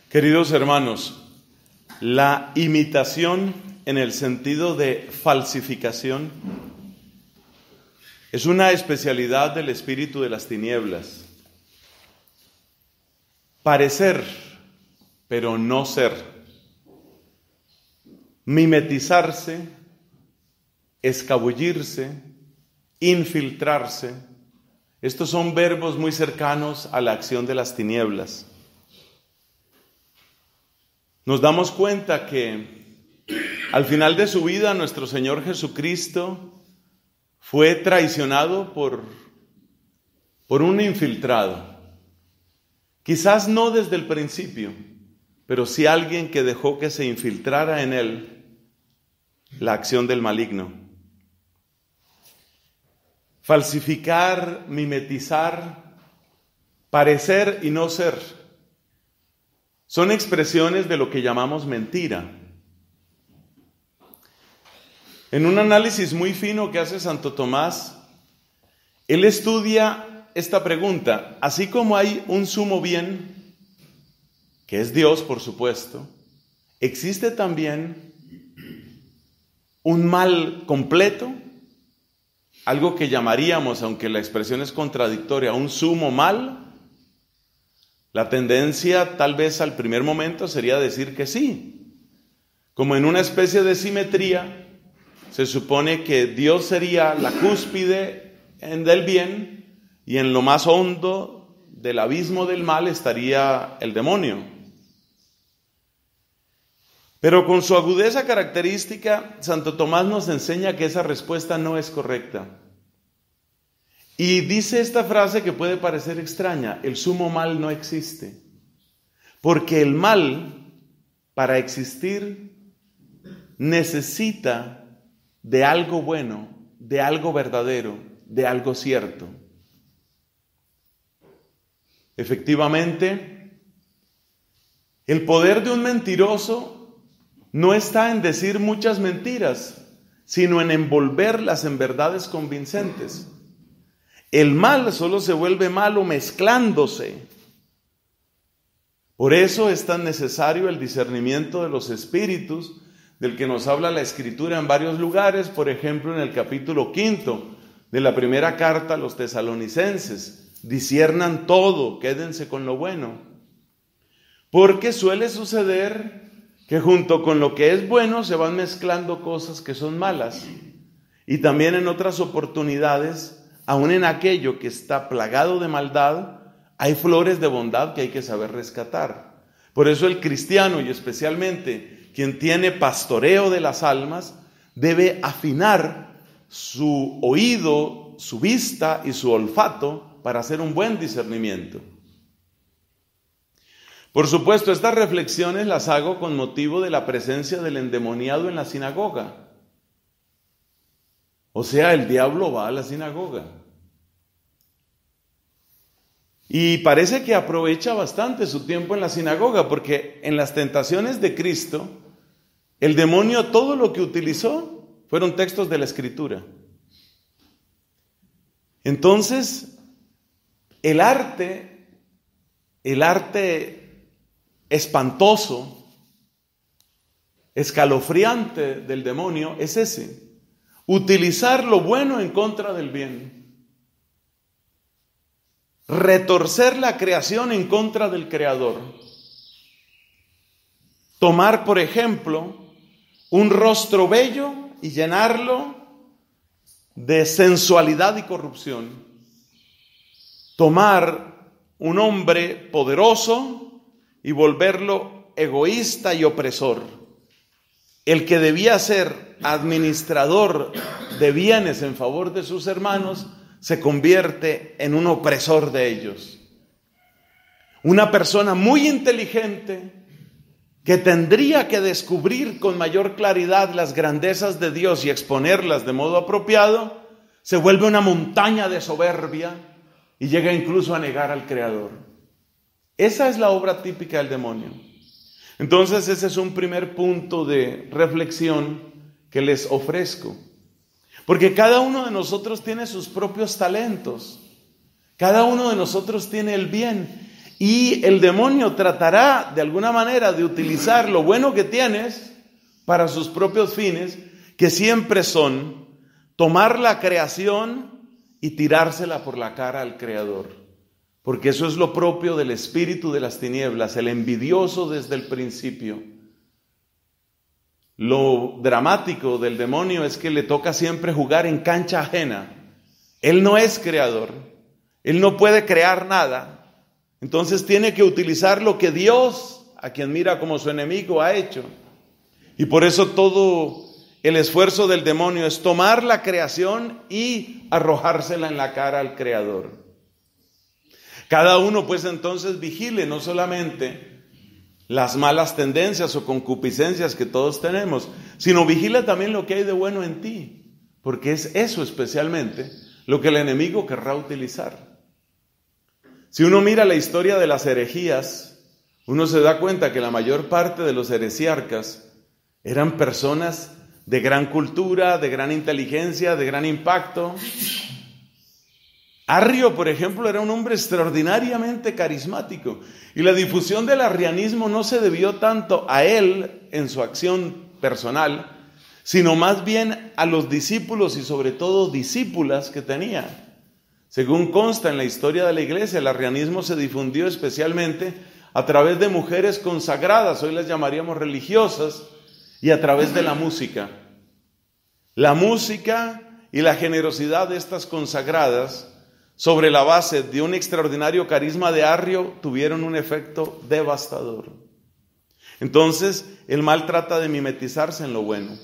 Queridos hermanos, la imitación en el sentido de falsificación es una especialidad del espíritu de las tinieblas. Parecer, pero no ser. Mimetizarse, escabullirse, infiltrarse. Estos son verbos muy cercanos a la acción de las tinieblas. Nos damos cuenta que al final de su vida nuestro Señor Jesucristo fue traicionado por un infiltrado. Quizás no desde el principio, pero sí alguien que dejó que se infiltrara en él la acción del maligno. Falsificar, mimetizar, parecer y no ser, son expresiones de lo que llamamos mentira. En un análisis muy fino que hace Santo Tomás, él estudia esta pregunta. Así como hay un sumo bien, que es Dios, por supuesto, existe también un mal completo, algo que llamaríamos, aunque la expresión es contradictoria, un sumo mal. La tendencia, tal vez al primer momento, sería decir que sí. Como en una especie de simetría, se supone que Dios sería la cúspide del bien y en lo más hondo del abismo del mal estaría el demonio. Pero con su agudeza característica, Santo Tomás nos enseña que esa respuesta no es correcta. Y dice esta frase que puede parecer extraña: el sumo mal no existe. Porque el mal, para existir, necesita de algo bueno, de algo verdadero, de algo cierto. Efectivamente, el poder de un mentiroso no está en decir muchas mentiras, sino en envolverlas en verdades convincentes. El mal solo se vuelve malo mezclándose. Por eso es tan necesario el discernimiento de los espíritus, del que nos habla la Escritura en varios lugares, por ejemplo en el capítulo 5 de la primera carta a los tesalonicenses. Disciernan todo, quédense con lo bueno. Porque suele suceder que junto con lo que es bueno se van mezclando cosas que son malas. Y también en otras oportunidades, aún en aquello que está plagado de maldad, hay flores de bondad que hay que saber rescatar. Por eso el cristiano, y especialmente quien tiene pastoreo de las almas, debe afinar su oído, su vista y su olfato para hacer un buen discernimiento. Por supuesto, estas reflexiones las hago con motivo de la presencia del endemoniado en la sinagoga. O sea, el diablo va a la sinagoga. Y parece que aprovecha bastante su tiempo en la sinagoga, porque en las tentaciones de Cristo, el demonio todo lo que utilizó fueron textos de la Escritura. Entonces, el arte espantoso, escalofriante del demonio es ese: utilizar lo bueno en contra del bien, retorcer la creación en contra del Creador, tomar, por ejemplo, un rostro bello y llenarlo de sensualidad y corrupción, tomar un hombre poderoso y volverlo egoísta y opresor. El que debía ser administrador de bienes en favor de sus hermanos se convierte en un opresor de ellos. Una persona muy inteligente que tendría que descubrir con mayor claridad las grandezas de Dios y exponerlas de modo apropiado, se vuelve una montaña de soberbia y llega incluso a negar al Creador. Esa es la obra típica del demonio. Entonces ese es un primer punto de reflexión que les ofrezco. Porque cada uno de nosotros tiene sus propios talentos. Cada uno de nosotros tiene el bien. Y el demonio tratará de alguna manera de utilizar lo bueno que tienes para sus propios fines, que siempre son tomar la creación y tirársela por la cara al Creador. Porque eso es lo propio del espíritu de las tinieblas, el envidioso desde el principio. Lo dramático del demonio es que le toca siempre jugar en cancha ajena. Él no es creador, él no puede crear nada. Entonces tiene que utilizar lo que Dios, a quien mira como su enemigo, ha hecho. Y por eso todo el esfuerzo del demonio es tomar la creación y arrojársela en la cara al Creador. Cada uno pues entonces vigile no solamente las malas tendencias o concupiscencias que todos tenemos, sino vigila también lo que hay de bueno en ti, porque es eso especialmente lo que el enemigo querrá utilizar. Si uno mira la historia de las herejías, uno se da cuenta que la mayor parte de los heresiarcas eran personas de gran cultura, de gran inteligencia, de gran impacto. Arrio, por ejemplo, era un hombre extraordinariamente carismático, y la difusión del arrianismo no se debió tanto a él en su acción personal, sino más bien a los discípulos y sobre todo discípulas que tenía. Según consta en la historia de la iglesia, el arrianismo se difundió especialmente a través de mujeres consagradas, hoy las llamaríamos religiosas, y a través de la música. La música y la generosidad de estas consagradas, sobre la base de un extraordinario carisma de Arrio, tuvieron un efecto devastador. Entonces, el mal trata de mimetizarse en lo bueno.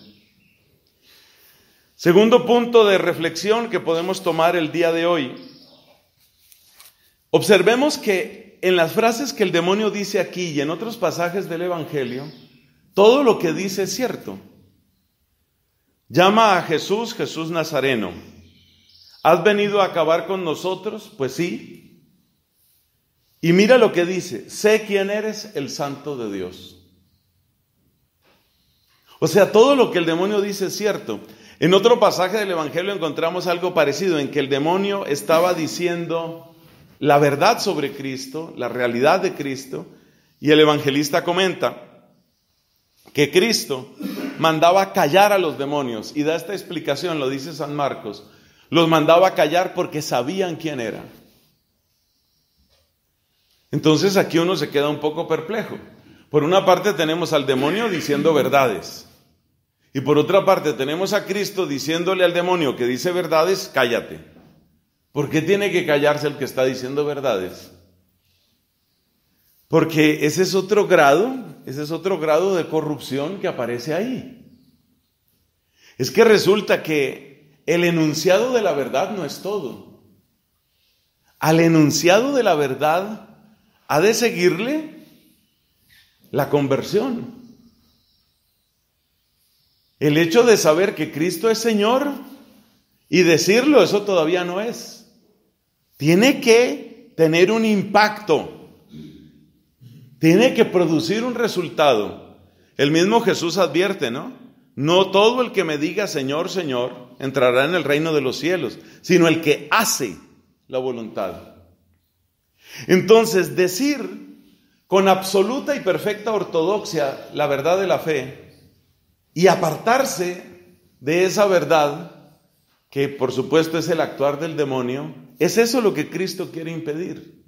Segundo punto de reflexión que podemos tomar el día de hoy. Observemos que en las frases que el demonio dice aquí y en otros pasajes del Evangelio, todo lo que dice es cierto. Llama a Jesús, Jesús Nazareno. ¿Has venido a acabar con nosotros? Pues sí. Y mira lo que dice: sé quién eres, el Santo de Dios. O sea, todo lo que el demonio dice es cierto. En otro pasaje del Evangelio encontramos algo parecido, en que el demonio estaba diciendo la verdad sobre Cristo, la realidad de Cristo, y el evangelista comenta que Cristo mandaba callar a los demonios, y da esta explicación, lo dice San Marcos: los mandaba callar porque sabían quién era. Entonces aquí uno se queda un poco perplejo. Por una parte tenemos al demonio diciendo verdades, y por otra parte tenemos a Cristo diciéndole al demonio que dice verdades: cállate. ¿Por qué tiene que callarse el que está diciendo verdades? Porque ese es otro grado de corrupción que aparece ahí. Es que resulta que el enunciado de la verdad no es todo. Al enunciado de la verdad ha de seguirle la conversión. El hecho de saber que Cristo es Señor y decirlo, eso todavía no es. Tiene que tener un impacto. Tiene que producir un resultado. El mismo Jesús advierte, ¿no? No todo el que me diga Señor, Señor, entrará en el reino de los cielos, sino el que hace la voluntad. Entonces, decir con absoluta y perfecta ortodoxia la verdad de la fe y apartarse de esa verdad, que por supuesto es el actuar del demonio, es eso lo que Cristo quiere impedir.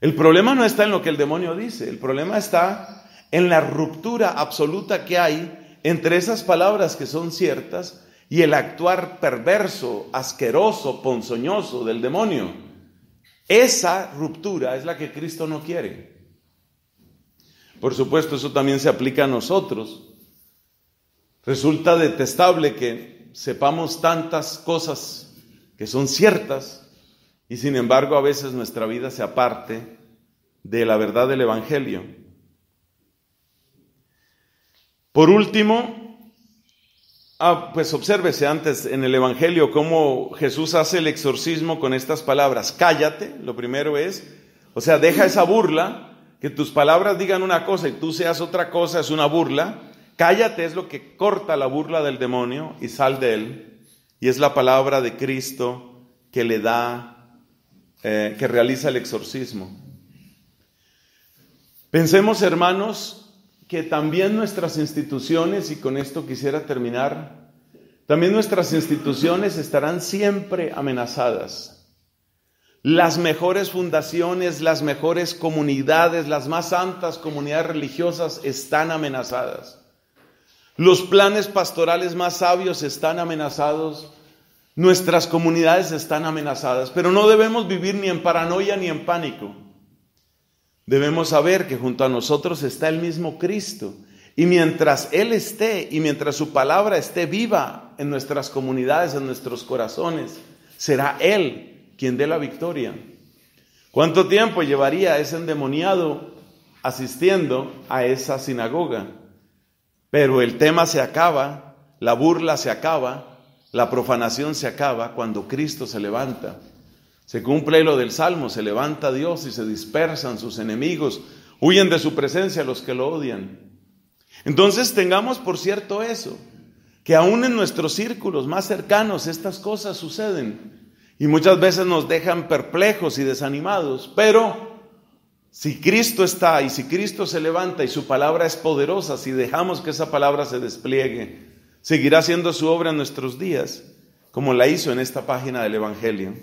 El problema no está en lo que el demonio dice, el problema está en la ruptura absoluta que hay entre esas palabras que son ciertas y el actuar perverso, asqueroso, ponzoñoso del demonio. Esa ruptura es la que Cristo no quiere. Por supuesto, eso también se aplica a nosotros. Resulta detestable que sepamos tantas cosas que son ciertas y sin embargo a veces nuestra vida se aparte de la verdad del Evangelio. Por último, pues obsérvese antes en el Evangelio cómo Jesús hace el exorcismo con estas palabras: cállate. Lo primero es, o sea, deja esa burla, que tus palabras digan una cosa y tú seas otra cosa, es una burla. Cállate es lo que corta la burla del demonio y sal de él. Y es la palabra de Cristo que le da, que realiza el exorcismo. Pensemos, hermanos, que también nuestras instituciones, y con esto quisiera terminar, también nuestras instituciones estarán siempre amenazadas. Las mejores fundaciones, las mejores comunidades, las más santas comunidades religiosas están amenazadas. Los planes pastorales más sabios están amenazados. Nuestras comunidades están amenazadas, pero no debemos vivir ni en paranoia ni en pánico. Debemos saber que junto a nosotros está el mismo Cristo, y mientras Él esté y mientras su palabra esté viva en nuestras comunidades, en nuestros corazones, será Él quien dé la victoria. ¿Cuánto tiempo llevaría ese endemoniado asistiendo a esa sinagoga? Pero el tema se acaba, la burla se acaba, la profanación se acaba cuando Cristo se levanta. Se cumple lo del Salmo, se levanta Dios y se dispersan sus enemigos, huyen de su presencia los que lo odian. Entonces tengamos por cierto eso, que aún en nuestros círculos más cercanos estas cosas suceden y muchas veces nos dejan perplejos y desanimados, pero si Cristo está y si Cristo se levanta y su palabra es poderosa, si dejamos que esa palabra se despliegue, seguirá haciendo su obra en nuestros días, como la hizo en esta página del Evangelio.